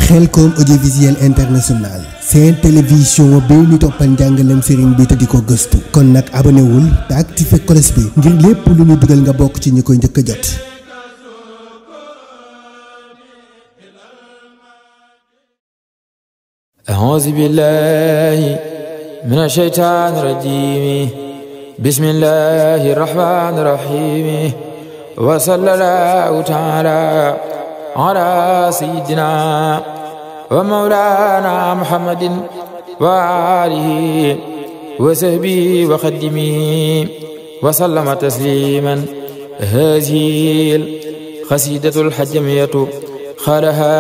Khelcom audiovisuel international seen télévision bi ñu toppal njàngaleem sëriñ bi te di ko gëstu kon nag abonné wul te activé cloche bi ngir lépp lu ñu dugal nga bokk ci ñi koy njëkk a jot. A'uuzu billaahi mina shaytaani rajiim bismillaahi rahmaani rahiim wa sallallaahu ta'aalaa ala sayyidina wa mawlana muhammadin wa alihi wa sahbihi wa xadimihi wa sallama tasliman haazihil xasiidatul hajjamiyatu xaalaha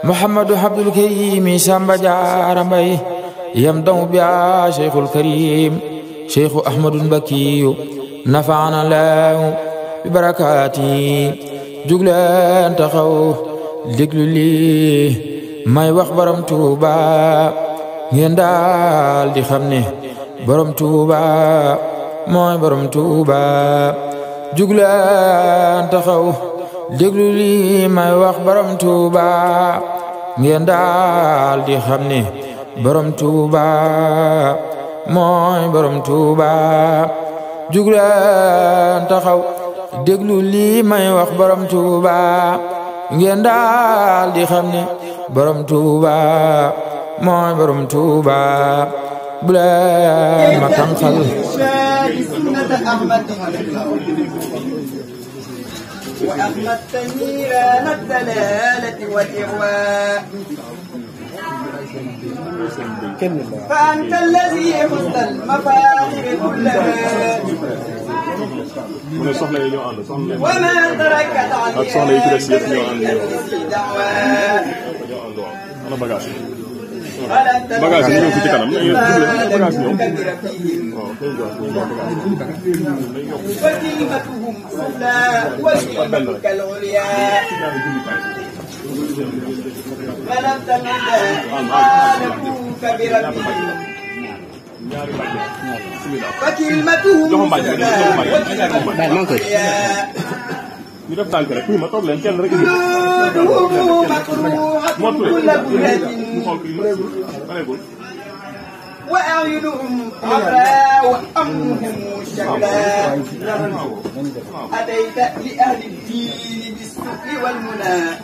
muhammadu abdul karim samba jaara mbay yamdamu biha cheikhul karim cheikhu ahmadul mbakiyu nafaana lahu bi barakaati jugleen taxaw déglu lii may wax borom Tuuba ngeen daal di xam ne borom Tuuba mooy borom Tuuba jugleen taxaw déglu lii may wax borom Tuuba ngeen daal di xam ne borom Tuuba mooy borom Tuuba jugleen taxaw déglu lii may wax borom Tuuba ngeen daal di xam ne borom Tuuba mooy borom Tuuba bu leen ma tànqal وأحمد نيران الدلالة والإغواء فأنت الذي خذت المفاخر كلها وما تركت عليها دعوى bagage yi ñëw fi ci kanam bagage ñëw وكلمتهم سفلى وكلمتك العليا غلبت مدى خالفوك بربهم فكلمتهم سفلى وكلمتك العليا ñu def tànk rek ma toog leen kenn rek وأعينهم حمراء وأمهم شكلا أتيت لأهل الدين بالسؤل والمنى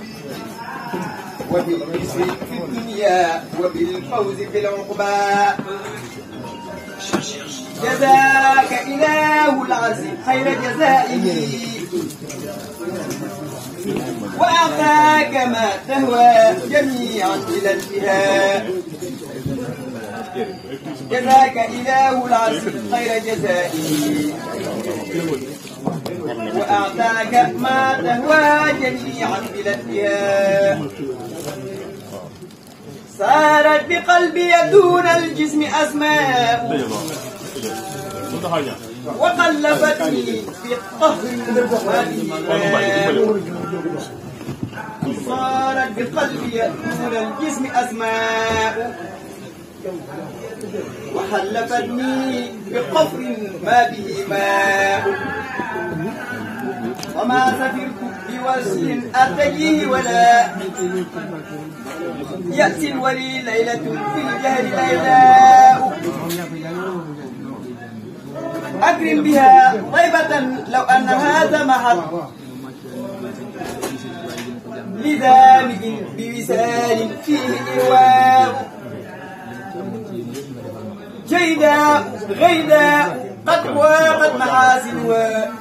وبالعسر في الدنيا وبالفوز في العقبى جزاك إله العزيز خير جزائه وأعطاك ما تهوى جميعا إلى الانتهاء جزاك إله العزيز خير جزائه وأعطاك ما تهوى جميعا إلى الانتهاء صارت بقلبي دون الجسم أسماء وقلبتني بالقهر صارت بقلبي دون الجسم أسماء وحلفتني بقفر ما به ماء وما سفرت بوجه أرتجيه ولا يأتي الولي ليلة في الجهل ليلاء أكرم بها طيبة لو أن هذا محط لذامج بوسال فيه إرواء جيدا غيدا قد واقت محاسنها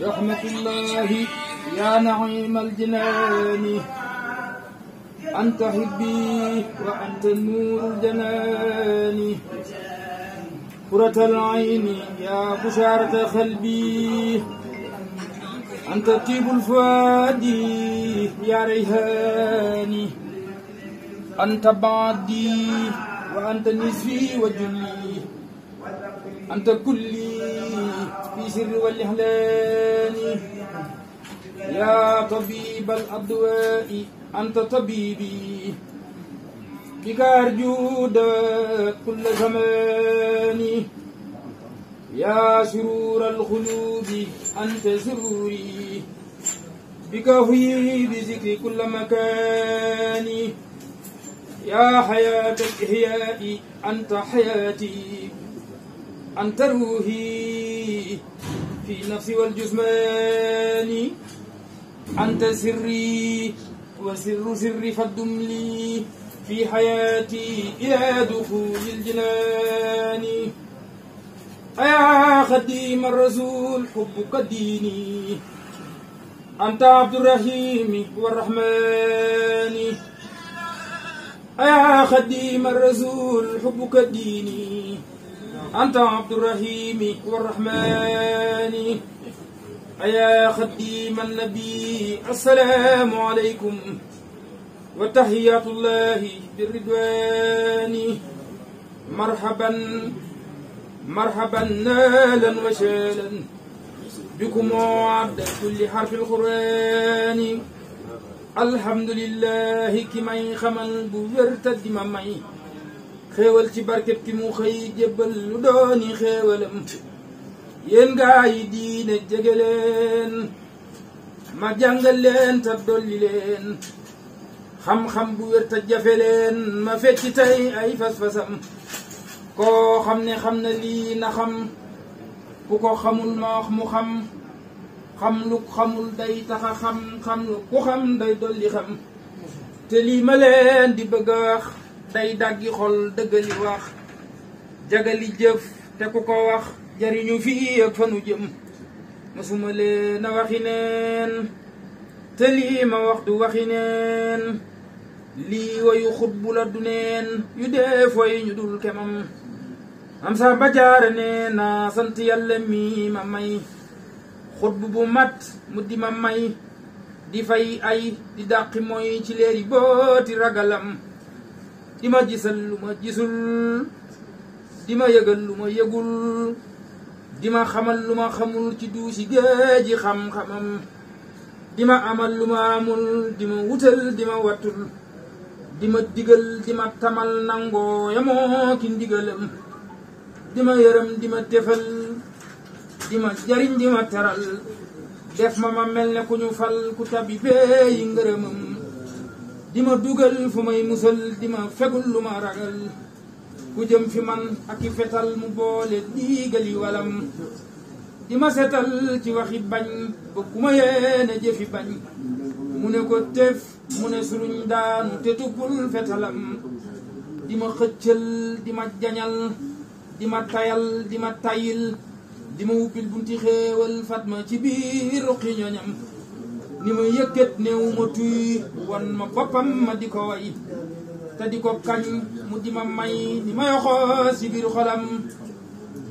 رحمة الله يا نعيم الجنان أنت حبي وأنت نور الجنان قرة العين يا بشارة قلبي أنت طيب الفؤاد يا ريحاني أنت بعدي وأنت نصفي وجلي أنت كلي في سر والإحلال يا طبيب الأدواء أنت طبيبي بك أرجو دواء كل زمان يا سرور القلوب أنت سروري بك هي بذكر كل مكان يا حياة الإحياء أنت حياتي أنت روحي في نفسي والجسمان أنت سري وسر سري فالدم لي في حياتي إلى دخول الجنان أيا خديم الرسول حبك ديني أنت عبد الرحيم والرحمن أيا خديم الرسول حبك ديني أنت عبد الرحيم والرحمن أيا خديم النبي السلام عليكم وتحيات الله بالرضوان مرحبا مرحبا نالا وشالا بكم وعد كل حرف القرآن الحمد لله كي ماي خمال بو ورتا ديما ماي xéewal ci barket ki mu xëy jébbal lu dooni xéewalam yéen gaa yi diine jege leen ma jàngal leen ta dolli leen xam-xam bu wér ta jafe leen ma fecci tey ay fas-fasam koo xam ne xam na lii na xam ku ko xamul ma wax mu xam xam lu xamul day taxa xam lu ku xam day dolli xam te lii ma leen di bëgg a wax day daggi xol dëggali wax jagali jëf te ku ko wax jariñu fii ak fanu jëm masuma leen a waxi neen te lii ma wax du waxi neen lii wayu xutbu la du neen yu dee foy ñu dul kemam am sa bajaare nee na sant yàlla mi ma may xutbu bu mat mu di ma may di fay ay di dàqi mooy ci leeri booti ragalam di ma gisal lu ma gisul di ma yëgal lu ma yëgul di ma xamal lu ma xamul ci duusi géeji xam-xamam di ma amal lu ma amul di ma wutal di ma wattul di ma digal di ma tamal nangoo yamoo ki ndigalam di ma yërëm di ma defal di ma jariñ di ma teral def ma mel ne ku ñu fal ku tabi bee yi ngërëmam di ma dugal fu may musal di ma fegul lu ma ragal ku jëm fi man ak i fetal mu boole diigali walam di ma setal ci waxi bañ ba ku ma yéene jëfi bañ mu ne ko tef mu ne suruñ daanu te tukkul fetalam di ma xëccal di ma jañal di ma tayal di ma tayil di ma ubbil bunti xéewal fatma ci biir ruqi ñoñam ni ma yëkkat néew ma tuy wan ma boppam ma di ko way te di ko kañ mu di ma may di ma yoxoo si biir xolam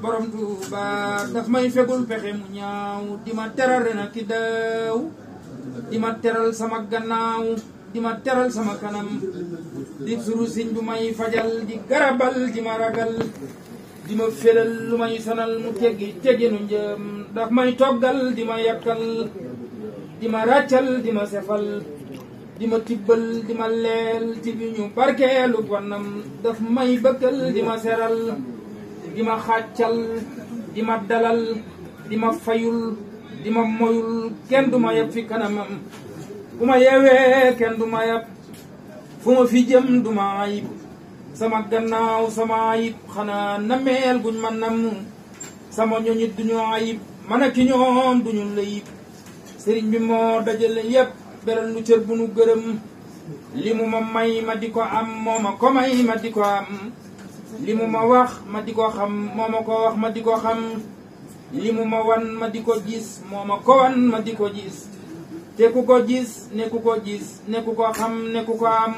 borom Tuuba daf may fegul pexe mu ñaaw di ma teral ren ak ki daaw di ma teral sama gannaaw di ma teral sama kanam di suru siñ bu may fajal di garabal di ma ragal di ma felal lu may sonal mu teggi nu njëm daf may toggal di ma yàkkal di ma ràccal di ma sefal di ma tibbal di ma leel ci bi ñu barkeelu wannam daf may bëggal di ma seral di ma xàccal di ma dalal di ma fayul di ma moyul kenn du ma yab fi kanamam bu ma yeewee kenn du ma yab fu ma fi jëm du ma ayib sama gannaaw sama ayib xanaa nameel guñ ma namm sama ñoñit duñu ayib man ak ki ñoom duñu layib sëriñ bi moo dajale yépp beral lu cër bu nu gërëm li mu ma may ma di ko am moo ma ko may ma di ko am li mu ma wax ma di ko xam moo ma ko wax ma di ko xam li mu ma wan ma di ko gis moo ma ko wan ma di ko gis te ku ko gis ne ku ko gis ne ku ko xam ne ku ko am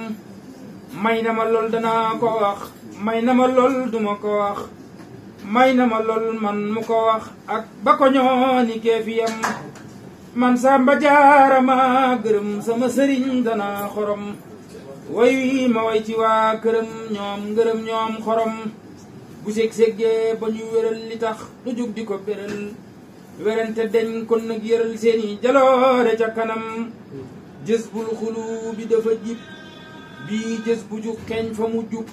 may na ma lool danaa ko wax may na ma lool duma ko wax may na ma lool man mu ko wax ak ba ko ñooni keefiyam man Samba Jaara ma gërëm sama sëriñ dana xorom way wi ma way ci waa këram ñoom ngërëm ñoom xorom bu seg-seggee ba ñu wéral li tax lu jug di ko béral werante deñ kon nag yëral seeni jaloore ca kanam jazbul xulubi dafa jib bii jës bu jug xeeñ fa mu jub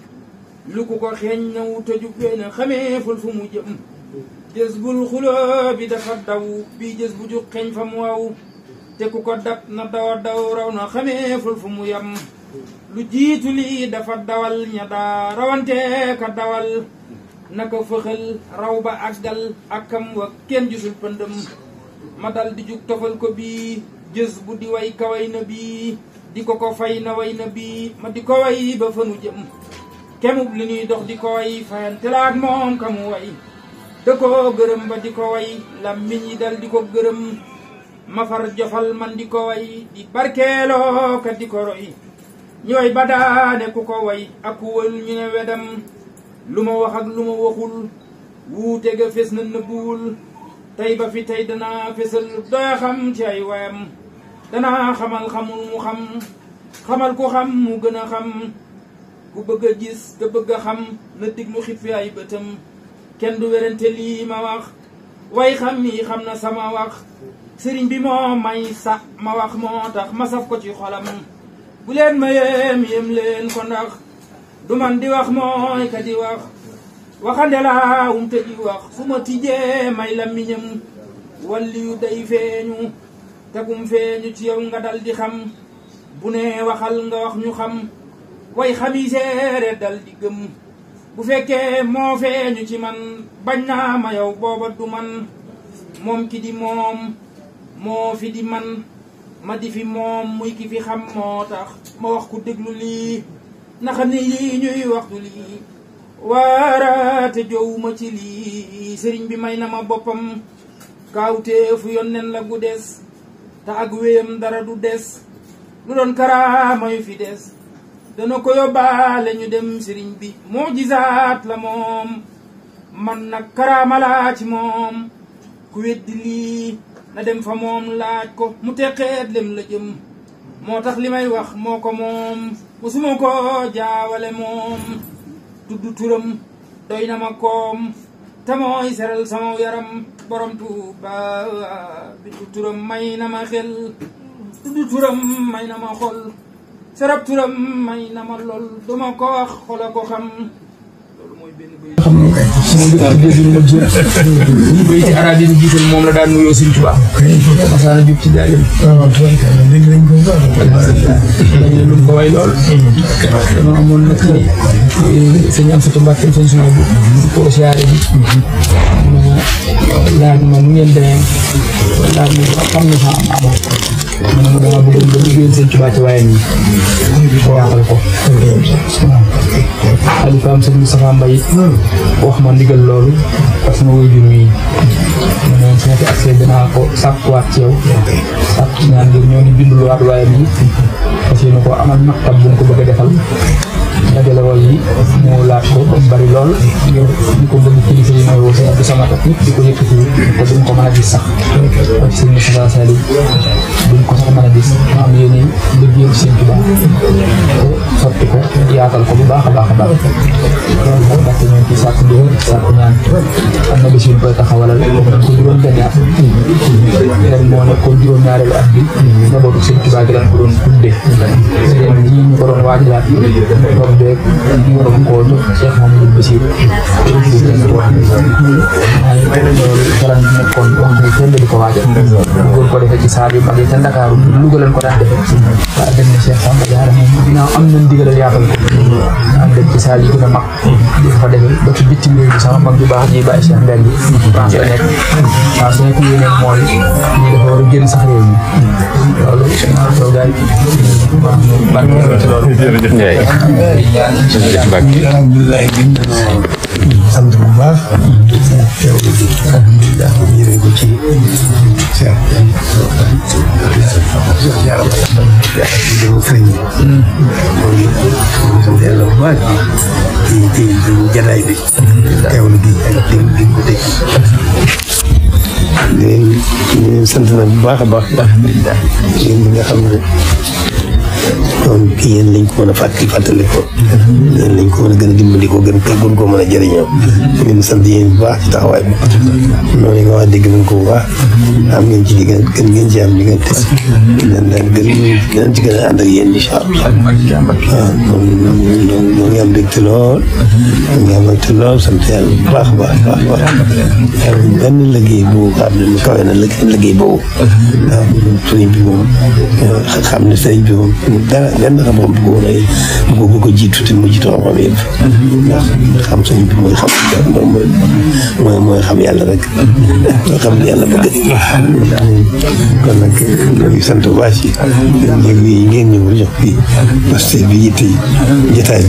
lu ko ko xeeñ ñëw te jub weena xameeful fu mu jëm jazbul xulubi dafa daw bii jës bu jug xeeñ fa mu waw te ku ko dab na dawa daw raw na xameeful fu mu yem lu jiitu lii dafa dawal ña daa rawante ka dawal naka fëxal raw ba àggal akam wa kenn gisul pëndëm ma dal di jug tofal ko bii jës bu di way kaway na bii di ko fay na way na bii ma di ko way ba fanu jëm kemub li ñuy dox di ko way fayante laak moom ka mu way da ko gërëm ba di ko way làmmiñ yi dal di ko gërëm ma far jofal man di ko way di barkeeloo ka di ko roy ñu way ba daane ku ko way ak wël ñu ne wedam lu ma wax ak lu ma waxul wuute ga fes na nëbbuwul tey ba fi tey danaa fesal doy xam ci ay wayam danaa xamal xamul mu xam xamal ku xam mu gën a xam ku bëgg a gis te bëgg a xam na diglu xippi ay bëtam kenn du werante lii ma wax way xam yi xam na sama wax sëriñ bi moo may sax ma wax moo tax ma saf ko ci xolam bu leen ma yem leen ko ndax du man di wax mooy ka di wax waxande laa te di wax su ma tijjee may làmmiñam walli yu day feeñu tegum feeñu ci yow nga dal di xam bu ne waxal nga wax ñu xam way xami seere dal di gëm bu fekkee moo feeñu ci man bañ naa ma yow booba du man moom ki di moom moo fi di man ma di fi moom muy ki fi xam moo tax ma wax ku déglu lii na xam ne lii ñuy wax du lii waaraate jowuma ci lii sëriñ bi may na ma boppam kaawteefu yonnen la gu des te ak wéyam dara du des lu doon karaama yu fi des dana ko yóbbaale ñu dem sëriñ bi mujizaat la moom man nag karaama laa ci moom ku weddi lii na dem fa moom laaj ko mu teqeet lem la jëm moo tax li may wax moo ko moom musuma ko jaawale moom tudd turam doy na ma koom te mooy seral sama yaram borom Tuuba bindu turam may na ma xel tudd turam may na ma xol serab turam may na ma lool duma ko wax xola ko xam loolu mooy benn bëy xam ne sama mbir dégg ma jur ñu bëy ci arab yi jiital moom la daan nuyoo Sëñ Tuuba masaana jub ci jaalim dañu lu ko way lool dama amoon nag sëñ Amsatu Mbàkke sëñ suma bu ko siyaare bi laaj ma nu ngeen demee laaj ma xam na sa am man ma dama bëggoon ba liggéeyal Sëñ Tuuba ci waaye nii ko waxal ko xalifaam sëñ Moustapha Mbaye wax ma ndigal loolu parce que ma woy jur wi ma ne su ma fi accès dinaa ko sàkkuwaat ci yow sàkk ci ñaan ngir ñoo ni binduluwaat waaye nii parce que ko amal maktab bu ko bëgg a defal dajale woo yi mu laaj ko ba bari lool ngir di ko bëgg kilifa yi mooy woo sëñ Abdou Samad ak nit di ko yëkkati ko duñ ko mën a gis sax ak sëñ Moussa Sali duñ ko sax mën a gis ma am yéene liggéeyal Sëñ Tuubaa sotti ko yaatal ko bu baax a baax a baax loolu nag ndaxte ñoo ngi ciy sàkk ndigal sàkk ñaan am na bés yu ñu koy taxawalal ko juróom benni at ren moo nekkoon juróom-ñaareelu at bi njabootu Sëñ Tuubaa gi lañ ko doon tuddee ren jii ñu ko doon waajalaat doom beeg ñu waroon koo jox Cheikh Mamadou Bassir loolu faran nekkoon wax ne kenn di ko waajal góor ko defee ci saal yu mag yi ca Ndakaaru Louga lañ ko daan defee waaye dem na Cheikh Samba Diarra moom ginnaaw am nañ digalal yaatal ko am dem ci saal yi gën a mag di ko fa defee ba ci bitim réew bi sama mag bu baax ji Baye Cheikh Mbeng bi France la nekk waaw su nekk yéene mooy ñu dafa war a génn sax réew mi loolu loolu daal barke ci loolu alhamdulilah gën nañoo sant bu baax teewlu bi alhamdulilah yéene ko ci Cheikh sëriñ bi sant yàlla bu baax ci jataay bi teewlu bi ak dégg ko dégg sant na bu baax a baax yéen ñi nga xam ne kon kii yéen lañ ko mën a fàttali ko yéen lañ ko mën a gën a dimbali ko gën ko mën a jëriñoo ngeen sant yéen bu baax ci taxawaay bi noonu nga wax dégg nañ ko bu baax am ngeen ci diggante gën ngeen ci am diggante gën ci gën a ànd ak yéen incha allah waaw ñoo ngi am mbégte lool sant yàlla bu baax benn liggéey bu xam ne mu kawe na liggéey boobu waaw sëriñ bi moom xam ne sëriñ bi moom dara benn xam-xam bu ko jiitu te mu jiitu xam-xam yëpp ndax xam sëriñ bi mooy xam yàlla rek mooy xam yàlla bëgg kon nag ñoo ngi sant bu baax ci ngeen ñëw jox fii parce que bi yitte jotaay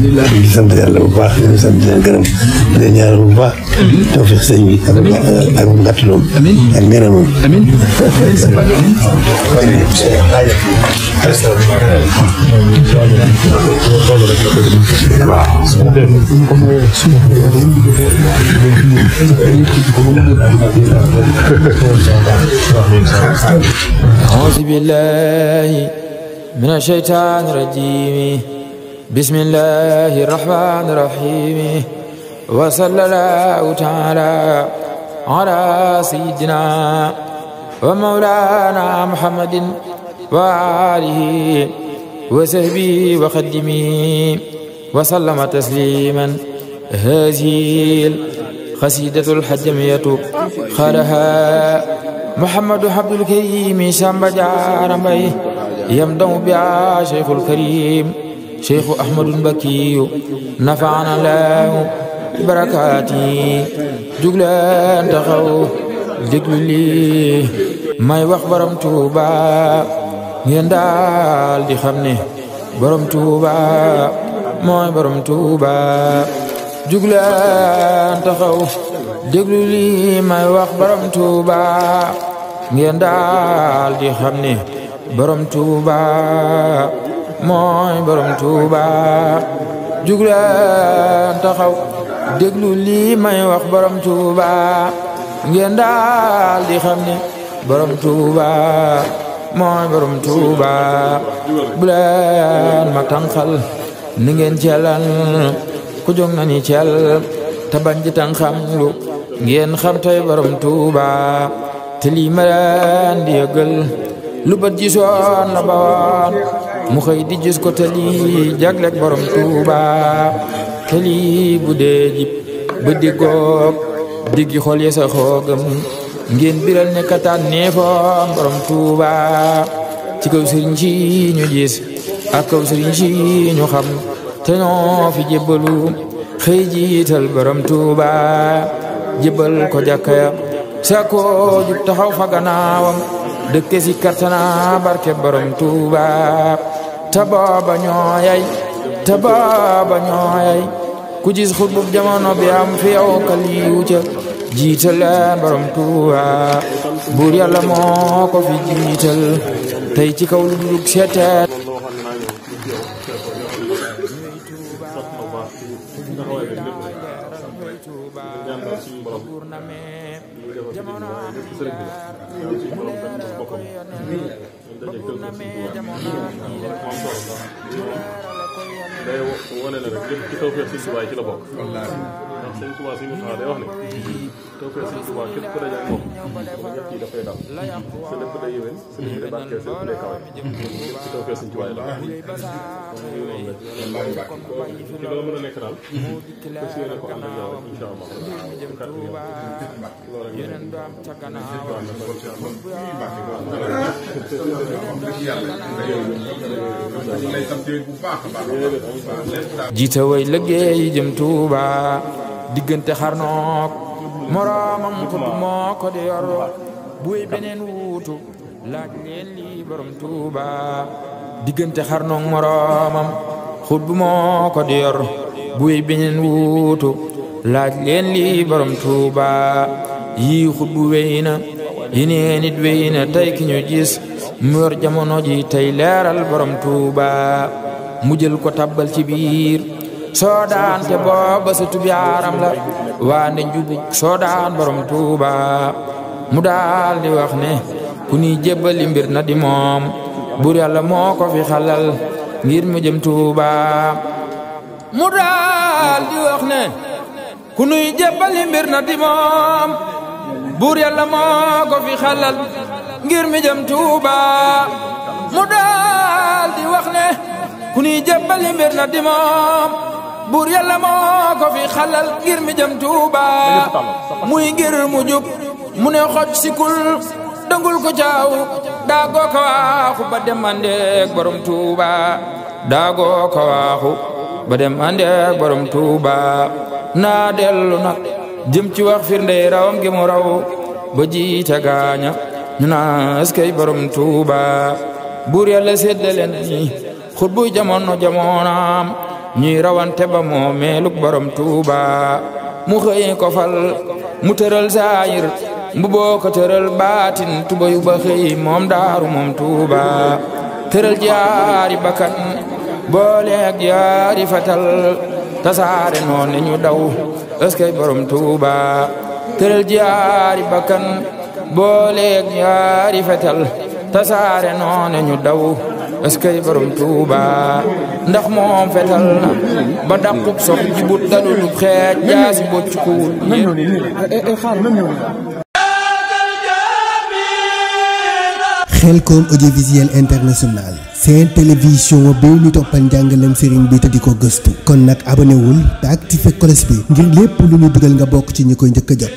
bi di sant yàlla bu baax di sant leen gërëm di ñaanal bu baax tawfiq sëñ bi ak ngàttaloom ak ngërëmam أعوذ بالله من الشيطان الرجيم بسم الله الرحمن الرحيم وصلى الله تعالى على سيدنا ومولانا محمد وآله وصحبه وخدمه وسلم تسليما هذه القصيدة الحجمية خالها محمد عبد الكريم شامب جارمي يمدو بها شيخ الكريم شيخ أحمد البكي نفعنا الله بركاتي جغلان تخو دقلي may wax borom Touba ngeen daal di xam ne borom Touba mooy borom Touba jugleen taxaw déglu lii may wax borom Touba ngeen daal di xam ne borom Touba mooy borom Touba jugleen taxaw déglu lii may wax borom Touba ngeen daal di xam ne borom Touba mooy borom Touba bu leen ma tànqal ni ngeen celal ku jóg na ni cel te bañ di tànqam lu ngeen xam tey borom Touba te lii ma leen di yëgal lu bët gisoon la bawoon mu xëy di gis ko te lii jagleeg borom Touba te lii bu dee jib ba diggoog diggi xol yi sa xoogam ngeen biral ne kataan neefoon borom Touba ci kaw sëriñ si ñu gis ak kaw sëriñ si ñu xam te ñoo fi jébbalu xëy jiital borom Touba jébbal ko jàkka ya sa ko jub taxaw fa gannaawam dëkke si kartana barke borom Touba te booba ñooyay ku gis xutbub jamono bi am fi yow kaliwu ca jiital leen borom Touba buur yàlla moo ko fi jiital tey ci kaw lu dul seeteet day wane ne rek lépp ci tawfeex Sëriñ Tuubaa ci la bokk. ndax Sëriñ Tuubaa Sëriñ Muntaxaa day wax ne tawfeex Sëriñ Tuubaa képp ku daje ak moom ñett yi dafay dal sa lépp day yéwén sa lépp day barkeel sa lépp day kawe lépp ci tawfeex Sëriñ Tuubaa la ci loolu mën a nekk daal fas yéene ko ànd ak yow rek incha allah jiite way liggéey jëm Touba diggante xarnook moroomam xut moo ko di yor buy beneen wuutu laaj leen lii borom Touba diggante xarnook moroomam xut bu moo ko di yor buy beneen wuutu laaj leen lii borom Touba yii xut bu wéy na yi nee nit wéy na tey ki ñu gis mu yor jamono ji tey leeral borom Touba mu jël ko tabbal ci biir soodaan te booba sa tub yaaram la waande njubug soodaan borom Touba mu daal di wax ne ku ni jébbali mbir na di moom bur yàlla moo ko fi xalal ngir mu jëm Tuuba mu daal di wax ne ku nuy jébbali mbir na di moom buur yàlla moo ko fi xalal ngir mu jëm Tuuba mu daal di wax ne ku nuy jébbali mbir na di moom buur yàlla moo ko fi xalal ngir mu jëm Tuuba muy ngir mu jub mu ne xoj sikul dangul ko caaw daagoo ko waaxu ba dem andeek borom Tuuba daagoo ko waaxu ba dem andeek borom Tuuba naa dellu nag jëm ci wax firnde rawam gi mu raw ba jiite gaaña ñu naa eskay borom Tuuba buur yàlla séddale ni xut buy jamono jamonaam ñuy rawante ba moo meeluk borom Tuuba mu xëy ko fal mu tëral saayir mbu boo ko tëral baatin tubayu ba xëy moom daaru moom Tuuba tëral jaari bakkan booleeg jaari fatal tasaare noon ñu daw eskay borom Tuuba tëral jaari bakkan booleeg jaari fatal tasaare noon ñu daw eskay borom Tuuba ndax moom fetal na ba daqub sox jibut dalulub xeej jaasi bocc kuwul Khelcom audiovisuel international seen télévision bi ñu toppal njàngalem sëriñ bi te di ko gëstu kon nag abonné wul te activé cloche bi ngir lépp lu ñu dugal nga bokk ci ñi koy njëkk a jot